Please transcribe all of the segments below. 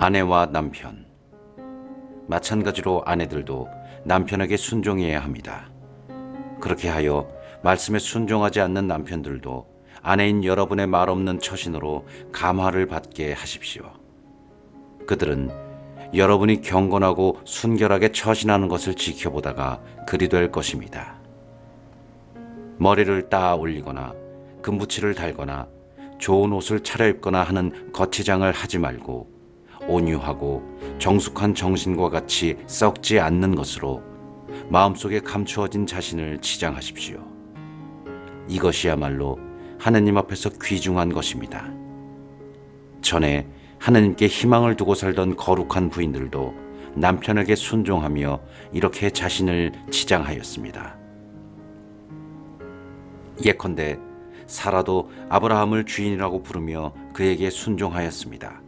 아내와 남편. 마찬가지로 아내들도 남편에게 순종해야 합니다. 그렇게 하여 말씀에 순종하지 않는 남편들도 아내인 여러분의 말 없는 처신으로 감화를 받게 하십시오. 그들은 여러분이 경건하고 순결하게 처신하는 것을 지켜보다가 그리 될 것입니다. 머리를 따 올리거나 금붙이를 달거나 좋은 옷을 차려입거나 하는 거치장을 하지 말고 온유하고 정숙한 정신과 같이 썩지 않는 것으로 마음속에 감추어진 자신을 치장하십시오. 이것이야말로 하느님 앞에서 귀중한 것입니다. 전에 하느님께 희망을 두고 살던 거룩한 부인들도 남편에게 순종하며 이렇게 자신을 치장하였습니다. 예컨대 사라도 아브라함을 주인이라고 부르며 그에게 순종하였습니다.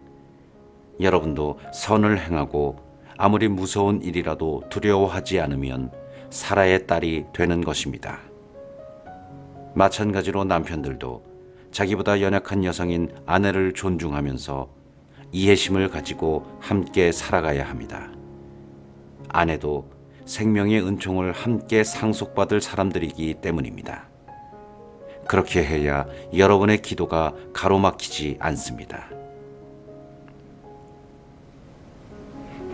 여러분도 선을 행하고 아무리 무서운 일이라도 두려워하지 않으면 사라의 딸이 되는 것입니다. 마찬가지로 남편들도 자기보다 연약한 여성인 아내를 존중하면서 이해심을 가지고 함께 살아가야 합니다. 아내도 생명의 은총을 함께 상속받을 사람들이기 때문입니다. 그렇게 해야 여러분의 기도가 가로막히지 않습니다.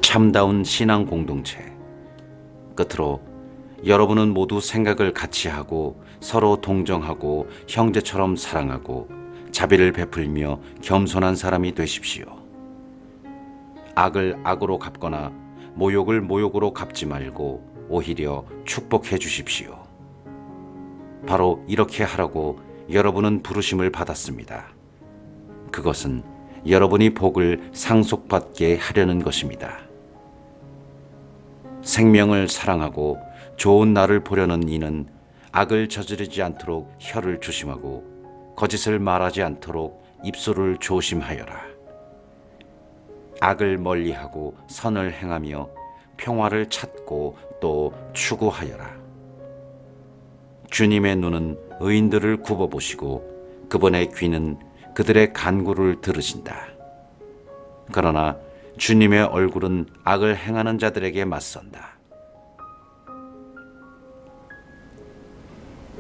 참다운 신앙 공동체. 끝으로 여러분은 모두 생각을 같이 하고 서로 동정하고 형제처럼 사랑하고 자비를 베풀며 겸손한 사람이 되십시오. 악을 악으로 갚거나 모욕을 모욕으로 갚지 말고 오히려 축복해 주십시오. 바로 이렇게 하라고 여러분은 부르심을 받았습니다. 그것은 여러분이 복을 상속받게 하려는 것입니다. 생명을 사랑하고 좋은 날을 보려는 이는 악을 저지르지 않도록 혀를 조심하고 거짓을 말하지 않도록 입술을 조심하여라. 악을 멀리하고 선을 행하며 평화를 찾고 또 추구하여라. 주님의 눈은 의인들을 굽어보시고 그분의 귀는 그들의 간구를 들으신다. 그러나 주님의 얼굴은 악을 행하는 자들에게 맞선다.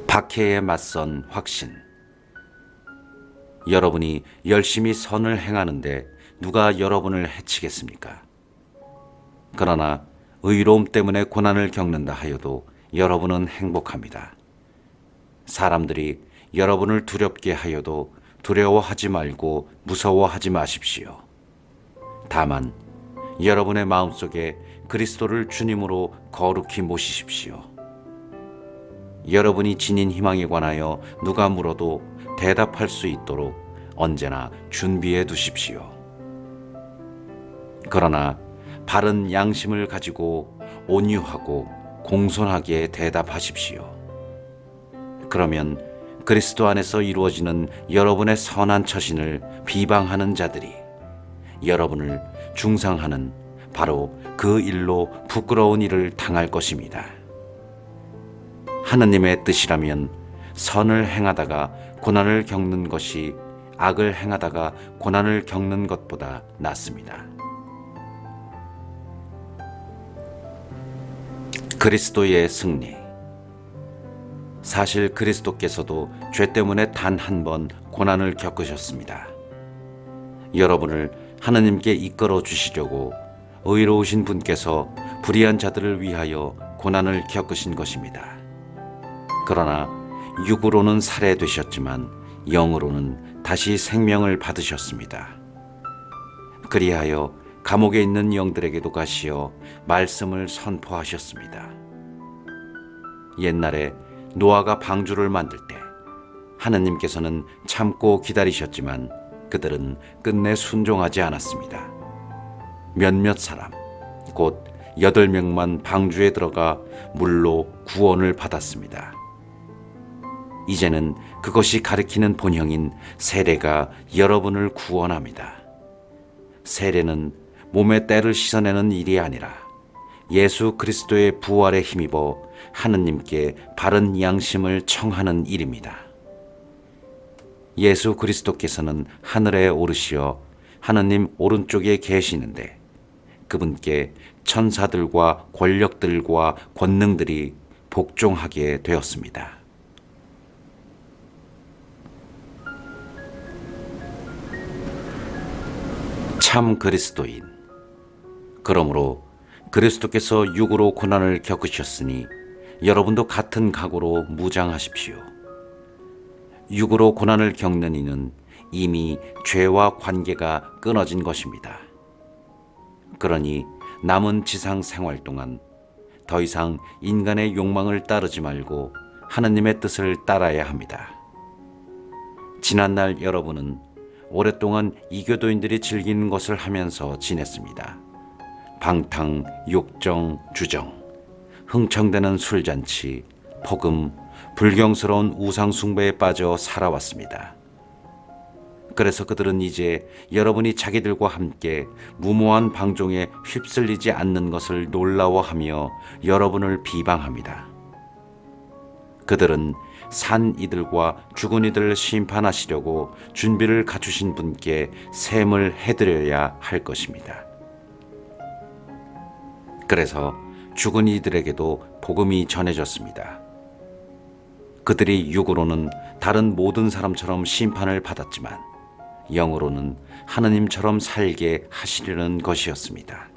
박해에 맞선 확신. 여러분이 열심히 선을 행하는데 누가 여러분을 해치겠습니까? 그러나 의로움 때문에 고난을 겪는다 하여도 여러분은 행복합니다. 사람들이 여러분을 두렵게 하여도 두려워하지 말고 무서워하지 마십시오. 다만 여러분의 마음속에 그리스도를 주님으로 거룩히 모시십시오. 여러분이 지닌 희망에 관하여 누가 물어도 대답할 수 있도록 언제나 준비해 두십시오. 그러나 바른 양심을 가지고 온유하고 공손하게 대답하십시오. 그러면 그리스도 안에서 이루어지는 여러분의 선한 처신을 비방하는 자들이 여러분을 중상하는 바로 그 일로 부끄러운 일을 당할 것입니다. 하느님의 뜻이라면 선을 행하다가 고난을 겪는 것이 악을 행하다가 고난을 겪는 것보다 낫습니다. 그리스도의 승리. 사실 그리스도께서도 죄 때문에 단 한 번 고난을 겪으셨습니다. 여러분을 하느님께 이끌어 주시려고 의로우신 분께서 불의한 자들을 위하여 고난을 겪으신 것입니다. 그러나 육으로는 살해되셨지만 영으로는 다시 생명을 받으셨습니다. 그리하여 감옥에 있는 영들에게도 가시어 말씀을 선포하셨습니다. 옛날에 노아가 방주를 만들 때 하느님께서는 참고 기다리셨지만 그들은 끝내 순종하지 않았습니다. 몇몇 사람, 곧 8명만 방주에 들어가 물로 구원을 받았습니다. 이제는 그것이 가리키는 본형인 세례가 여러분을 구원합니다. 세례는 몸의 때를 씻어내는 일이 아니라 예수 그리스도의 부활에 힘입어 하느님께 바른 양심을 청하는 일입니다. 예수 그리스도께서는 하늘에 오르시어 하느님 오른쪽에 계시는데 그분께 천사들과 권력들과 권능들이 복종하게 되었습니다. 참 그리스도인. 그러므로 그리스도께서 육으로 고난을 겪으셨으니 여러분도 같은 각오로 무장하십시오. 육으로 고난을 겪는 이는 이미 죄와 관계가 끊어진 것입니다. 그러니 남은 지상 생활 동안 더 이상 인간의 욕망을 따르지 말고 하느님의 뜻을 따라야 합니다. 지난날 여러분은 오랫동안 이교도인들이 즐기는 것을 하면서 지냈습니다. 방탕, 욕정, 주정, 흥청대는 술잔치, 폭음, 불경스러운 우상숭배에 빠져 살아왔습니다. 그래서 그들은 이제 여러분이 자기들과 함께 무모한 방종에 휩쓸리지 않는 것을 놀라워하며 여러분을 비방합니다. 그들은 산 이들과 죽은 이들을 심판하시려고 준비를 갖추신 분께 셈을 해드려야 할 것입니다. 그래서 죽은 이들에게도 복음이 전해졌습니다. 그들이 육으로는 다른 모든 사람처럼 심판을 받았지만 영으로는 하느님처럼 살게 하시려는 것이었습니다.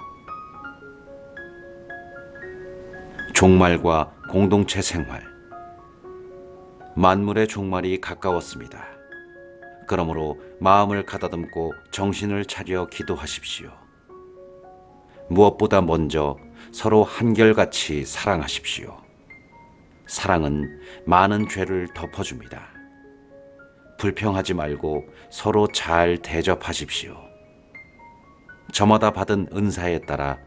종말과 공동체 생활. 만물의 종말이 가까웠습니다. 그러므로 마음을 가다듬고 정신을 차려 기도하십시오. 무엇보다 먼저 서로 한결같이 사랑하십시오. 사랑은 많은 죄를 덮어줍니다. 불평하지 말고 서로 잘 대접하십시오. 저마다 받은 은사에 따라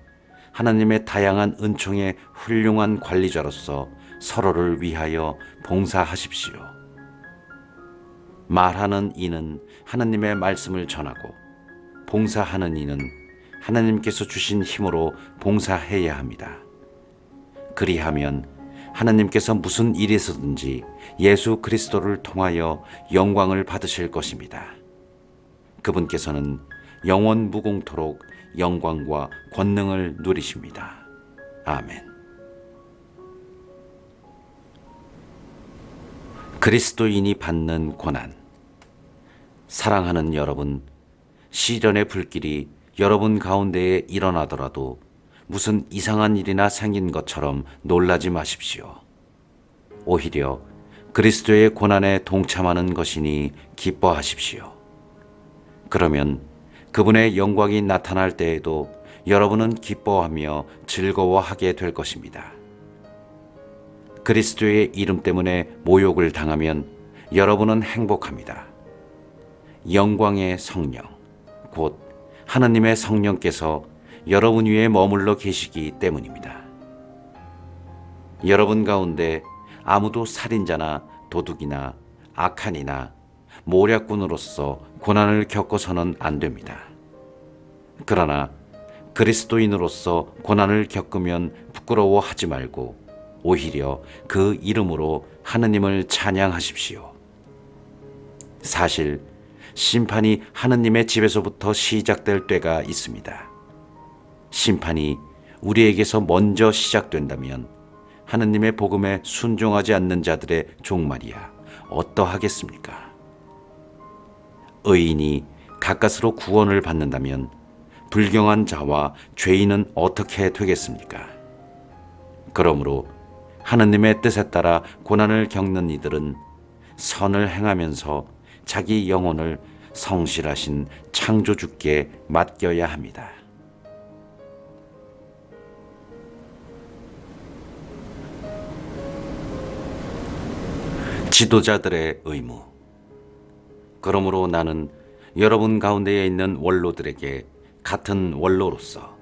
하나님의 다양한 은총의 훌륭한 관리자로서 서로를 위하여 봉사하십시오. 말하는 이는 하나님의 말씀을 전하고 봉사하는 이는 하나님께서 주신 힘으로 봉사해야 합니다. 그리하면 하나님께서 무슨 일에서든지 예수 그리스도를 통하여 영광을 받으실 것입니다. 그분께서는 영원 무공토록 영광과 권능을 누리십니다. 아멘. 그리스도인이 받는 고난. 사랑하는 여러분, 시련의 불길이 여러분 가운데에 일어나더라도 무슨 이상한 일이나 생긴 것처럼 놀라지 마십시오. 오히려 그리스도의 고난에 동참하는 것이니 기뻐하십시오. 그러면 그분의 영광이 나타날 때에도 여러분은 기뻐하며 즐거워하게 될 것입니다. 그리스도의 이름 때문에 모욕을 당하면 여러분은 행복합니다. 영광의 성령, 곧 하나님의 성령께서 여러분 위에 머물러 계시기 때문입니다. 여러분 가운데 아무도 살인자나 도둑이나 악한이나 모략꾼으로서 고난을 겪어서는 안 됩니다. 그러나 그리스도인으로서 고난을 겪으면 부끄러워하지 말고 오히려 그 이름으로 하느님을 찬양하십시오. 사실 심판이 하느님의 집에서부터 시작될 때가 있습니다. 심판이 우리에게서 먼저 시작된다면 하느님의 복음에 순종하지 않는 자들의 종말이야 어떠하겠습니까? 의인이 가까스로 구원을 받는다면 불경한 자와 죄인은 어떻게 되겠습니까? 그러므로 하느님의 뜻에 따라 고난을 겪는 이들은 선을 행하면서 자기 영혼을 성실하신 창조주께 맡겨야 합니다. 지도자들의 의무. 그러므로 나는 여러분 가운데에 있는 원로들에게 같은 원로로서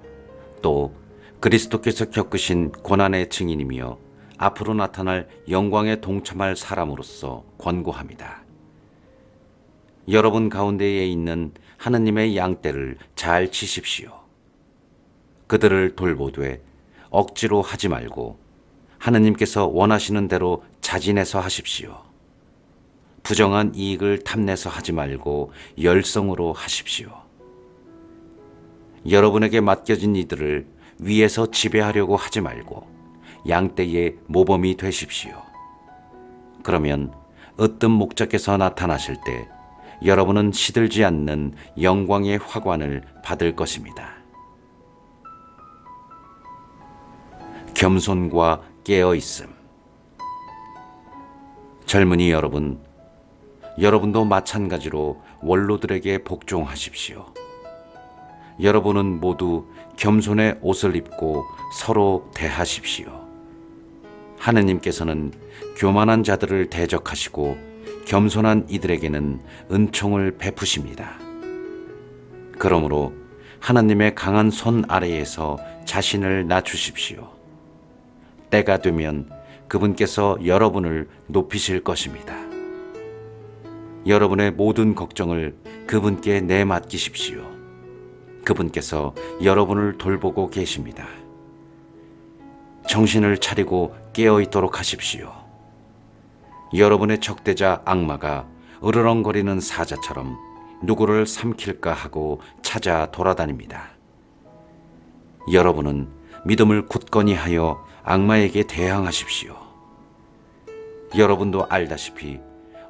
또 그리스도께서 겪으신 고난의 증인이며 앞으로 나타날 영광에 동참할 사람으로서 권고합니다. 여러분 가운데에 있는 하느님의 양떼를 잘 치십시오. 그들을 돌보되 억지로 하지 말고 하느님께서 원하시는 대로 자진해서 하십시오. 부정한 이익을 탐내서 하지 말고 열성으로 하십시오. 여러분에게 맡겨진 이들을 위에서 지배하려고 하지 말고 양떼의 모범이 되십시오. 그러면 으뜸 목자께서 나타나실 때 여러분은 시들지 않는 영광의 화관을 받을 것입니다. 겸손과 깨어있음. 젊은이 여러분, 여러분도 마찬가지로 원로들에게 복종하십시오. 여러분은 모두 겸손의 옷을 입고 서로 대하십시오. 하느님께서는 교만한 자들을 대적하시고 겸손한 이들에게는 은총을 베푸십니다. 그러므로 하나님의 강한 손 아래에서 자신을 낮추십시오. 때가 되면 그분께서 여러분을 높이실 것입니다. 여러분의 모든 걱정을 그분께 내맡기십시오. 그분께서 여러분을 돌보고 계십니다. 정신을 차리고 깨어있도록 하십시오. 여러분의 적대자 악마가 으르렁거리는 사자처럼 누구를 삼킬까 하고 찾아 돌아다닙니다. 여러분은 믿음을 굳건히 하여 악마에게 대항하십시오. 여러분도 알다시피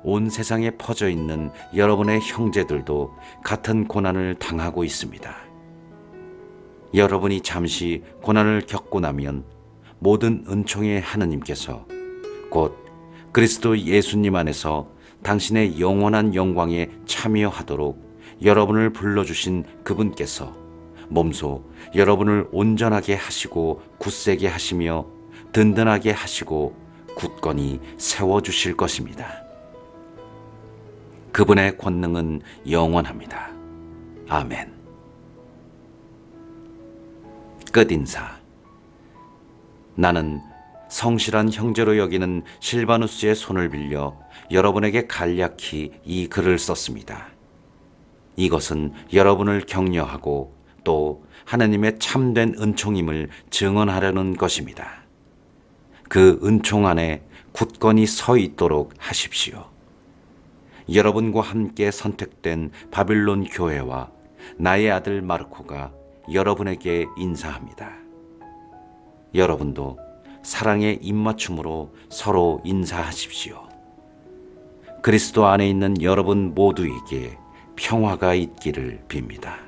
온 세상에 퍼져 있는 여러분의 형제들도 같은 고난을 당하고 있습니다. 여러분이 잠시 고난을 겪고 나면 모든 은총의 하느님께서 곧 그리스도 예수님 안에서 당신의 영원한 영광에 참여하도록 여러분을 불러주신 그분께서 몸소 여러분을 온전하게 하시고 굳세게 하시며 든든하게 하시고 굳건히 세워주실 것입니다. 그분의 권능은 영원합니다. 아멘. 끝인사. 나는 성실한 형제로 여기는 실바누스의 손을 빌려 여러분에게 간략히 이 글을 썼습니다. 이것은 여러분을 격려하고 또 하나님의 참된 은총임을 증언하려는 것입니다. 그 은총 안에 굳건히 서 있도록 하십시오. 여러분과 함께 선택된 바빌론 교회와 나의 아들 마르코가 여러분에게 인사합니다. 여러분도 사랑의 입맞춤으로 서로 인사하십시오. 그리스도 안에 있는 여러분 모두에게 평화가 있기를 빕니다.